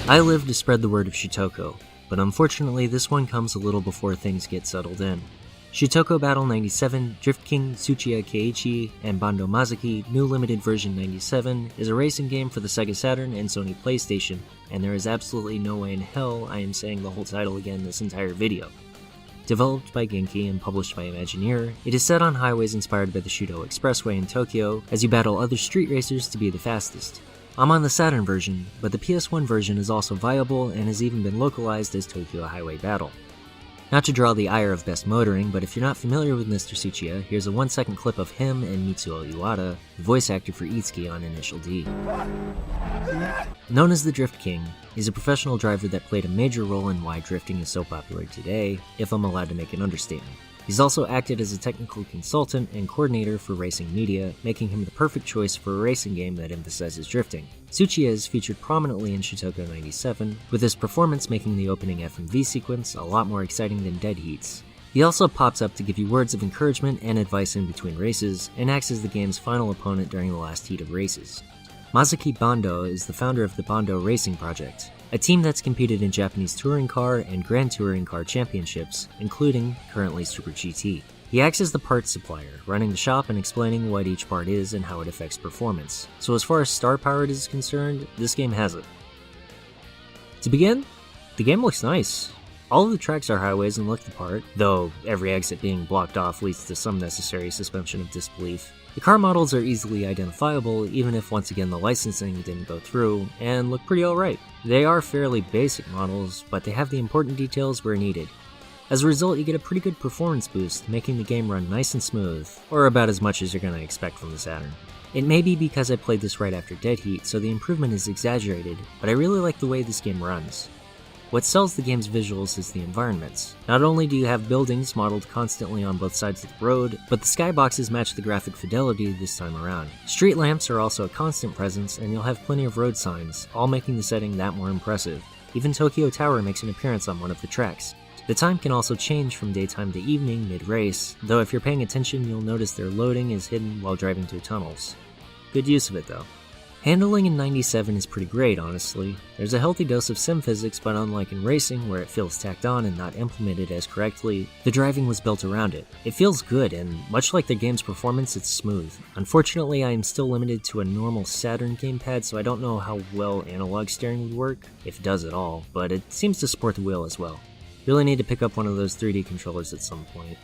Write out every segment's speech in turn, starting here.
I live to spread the word of Shutokou, but unfortunately this one comes a little before things get settled in. Shutokou Battle 97, Drift King, Tsuchiya Keiichi, and Bandoh Masaaki New Limited Version 97 is a racing game for the Sega Saturn and Sony PlayStation, and there is absolutely no way in hell I am saying the whole title again this entire video. Developed by Genki and published by Imagineer, it is set on highways inspired by the Shuto Expressway in Tokyo as you battle other street racers to be the fastest. I'm on the Saturn version, but the PS1 version is also viable and has even been localized as Tokyo Highway Battle. Not to draw the ire of best motoring, but if you're not familiar with Mr. Tsuchiya, here's a 1-second clip of him and Mitsuo Iwata, the voice actor for Itsuki on Initial D. Known as the Drift King, he's a professional driver that played a major role in why drifting is so popular today, if I'm allowed to make an understatement. He's also acted as a technical consultant and coordinator for racing media, making him the perfect choice for a racing game that emphasizes drifting. Tsuchiya is featured prominently in Shutokou 97, with his performance making the opening FMV sequence a lot more exciting than dead heats. He also pops up to give you words of encouragement and advice in between races, and acts as the game's final opponent during the last heat of races. Masaaki Bandoh is the founder of the Bandoh Racing Project, a team that's competed in Japanese touring car and Grand Touring Car championships, including currently Super GT. He acts as the parts supplier, running the shop and explaining what each part is and how it affects performance. So as far as star power is concerned, this game has it. To begin, the game looks nice. All of the tracks are highways and look the part, though every exit being blocked off leads to some necessary suspension of disbelief. The car models are easily identifiable, even if once again the licensing didn't go through, and look pretty alright. They are fairly basic models, but they have the important details where needed. As a result, you get a pretty good performance boost, making the game run nice and smooth, or about as much as you're gonna expect from the Saturn. It may be because I played this right after Dead Heat, so the improvement is exaggerated, but I really like the way this game runs. What sells the game's visuals is the environments. Not only do you have buildings modeled constantly on both sides of the road, but the skyboxes match the graphic fidelity this time around. Street lamps are also a constant presence, and you'll have plenty of road signs, all making the setting that more impressive. Even Tokyo Tower makes an appearance on one of the tracks. The time can also change from daytime to evening mid-race, though if you're paying attention you'll notice their loading is hidden while driving through tunnels. Good use of it though. Handling in 97 is pretty great, honestly. There's a healthy dose of sim physics, but unlike in racing, where it feels tacked on and not implemented as correctly, the driving was built around it. It feels good, and much like the game's performance, it's smooth. Unfortunately, I am still limited to a normal Saturn gamepad, so I don't know how well analog steering would work, if it does at all, but it seems to support the wheel as well. Really need to pick up one of those 3D controllers at some point.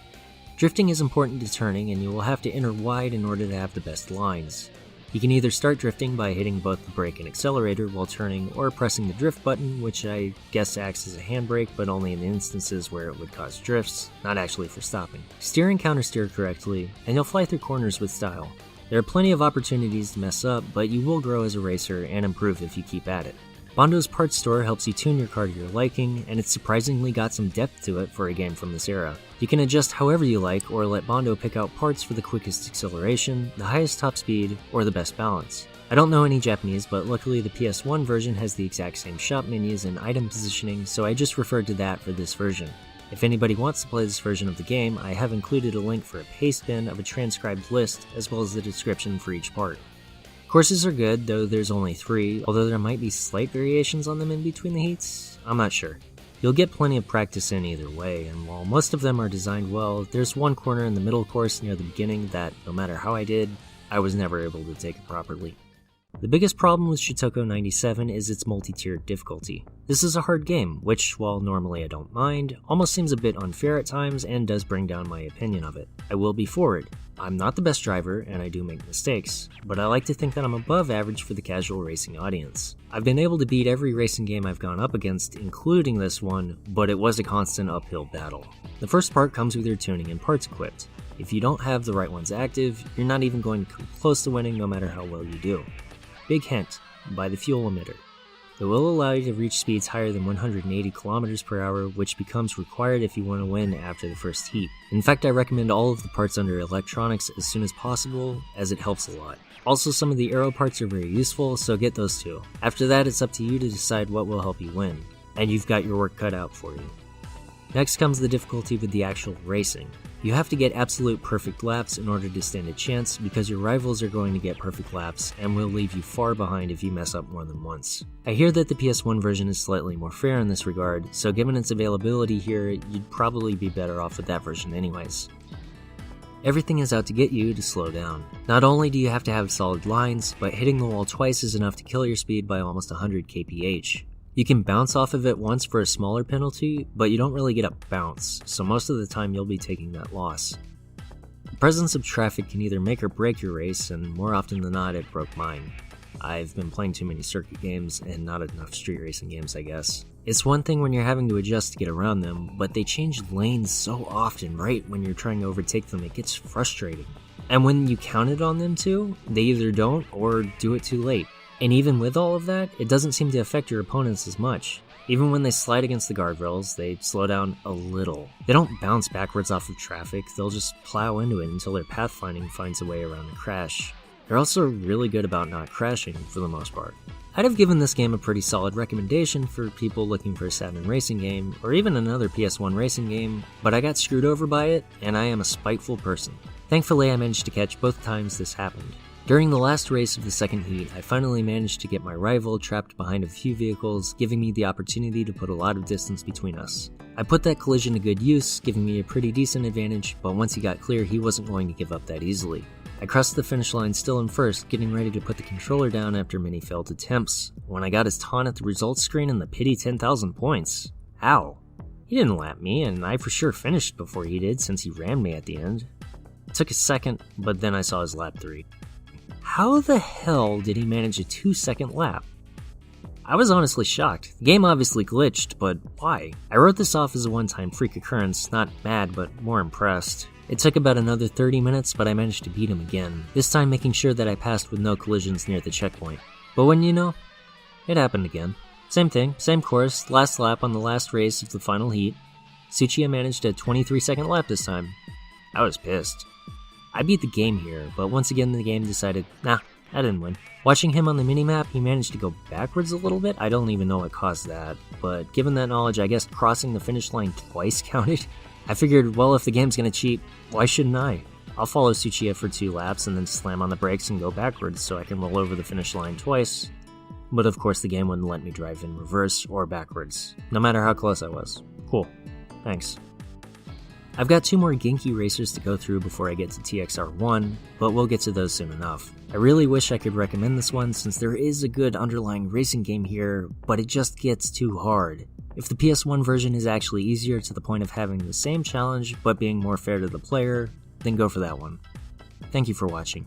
Drifting is important to turning, and you will have to enter wide in order to have the best lines. You can either start drifting by hitting both the brake and accelerator while turning, or pressing the drift button, which I guess acts as a handbrake, but only in the instances where it would cause drifts, not actually for stopping. Steer and countersteer correctly, and you'll fly through corners with style. There are plenty of opportunities to mess up, but you will grow as a racer and improve if you keep at it. Bandoh's parts store helps you tune your car to your liking, and it's surprisingly got some depth to it for a game from this era. You can adjust however you like, or let Bandoh pick out parts for the quickest acceleration, the highest top speed, or the best balance. I don't know any Japanese, but luckily the PS1 version has the exact same shop menus and item positioning, so I just referred to that for this version. If anybody wants to play this version of the game, I have included a link for a paste bin of a transcribed list, as well as the description for each part. Courses are good, though there's only 3, although there might be slight variations on them in between the heats. I'm not sure. You'll get plenty of practice in either way, and while most of them are designed well, there's one corner in the middle course near the beginning that, no matter how I did, I was never able to take it properly. The biggest problem with Shutokou 97 is its multi-tiered difficulty. This is a hard game, which, while normally I don't mind, almost seems a bit unfair at times and does bring down my opinion of it. I will be forward. I'm not the best driver, and I do make mistakes, but I like to think that I'm above average for the casual racing audience. I've been able to beat every racing game I've gone up against, including this one, but it was a constant uphill battle. The first part comes with your tuning and parts equipped. If you don't have the right ones active, you're not even going to come close to winning no matter how well you do. Big hint, buy the fuel emitter. It will allow you to reach speeds higher than 180 km per hour, which becomes required if you want to win after the first heat. In fact, I recommend all of the parts under electronics as soon as possible, as it helps a lot. Also, some of the aero parts are very useful, so get those too. After that, it's up to you to decide what will help you win, and you've got your work cut out for you. Next comes the difficulty with the actual racing. You have to get absolute perfect laps in order to stand a chance because your rivals are going to get perfect laps and will leave you far behind if you mess up more than once. I hear that the PS1 version is slightly more fair in this regard, so given its availability here, you'd probably be better off with that version anyways. Everything is out to get you to slow down. Not only do you have to have solid lines, but hitting the wall twice is enough to kill your speed by almost 100 kph. You can bounce off of it once for a smaller penalty, but you don't really get a bounce, so most of the time you'll be taking that loss. The presence of traffic can either make or break your race, and more often than not it broke mine. I've been playing too many circuit games and not enough street racing games, I guess. It's one thing when you're having to adjust to get around them, but they change lanes so often right when you're trying to overtake them, it gets frustrating. And when you counted on them to, they either don't or do it too late. And even with all of that, it doesn't seem to affect your opponents as much. Even when they slide against the guardrails, they slow down a little. They don't bounce backwards off of traffic, they'll just plow into it until their pathfinding finds a way around the crash. They're also really good about not crashing for the most part. I'd have given this game a pretty solid recommendation for people looking for a Saturn racing game, or even another PS1 racing game, but I got screwed over by it, and I am a spiteful person. Thankfully I managed to catch both times this happened. During the last race of the second heat, I finally managed to get my rival trapped behind a few vehicles, giving me the opportunity to put a lot of distance between us. I put that collision to good use, giving me a pretty decent advantage, but once he got clear, he wasn't going to give up that easily. I crossed the finish line still in first, getting ready to put the controller down after many failed attempts, when I got his taunt at the results screen and the pity 10,000 points. Ow. He didn't lap me, and I for sure finished before he did since he rammed me at the end. It took a second, but then I saw his lap 3. How the hell did he manage a 2-second lap? I was honestly shocked. The game obviously glitched, but why? I wrote this off as a one-time freak occurrence, not mad, but more impressed. It took about another 30 minutes, but I managed to beat him again, this time making sure that I passed with no collisions near the checkpoint. But when you know, it happened again. Same thing, same course, last lap on the last race of the final heat. Tsuchiya managed a 23-second lap this time. I was pissed. I beat the game here, but once again the game decided, nah, I didn't win. Watching him on the minimap, he managed to go backwards a little bit. I don't even know what caused that, but given that knowledge, I guess crossing the finish line twice counted. I figured, well, if the game's gonna cheat, why shouldn't I? I'll follow Tsuchiya for 2 laps and then slam on the brakes and go backwards so I can roll over the finish line twice. But of course the game wouldn't let me drive in reverse or backwards, no matter how close I was. Cool. Thanks. I've got 2 more Genki racers to go through before I get to TXR1, but we'll get to those soon enough. I really wish I could recommend this one since there is a good underlying racing game here, but it just gets too hard. If the PS1 version is actually easier to the point of having the same challenge but being more fair to the player, then go for that one. Thank you for watching.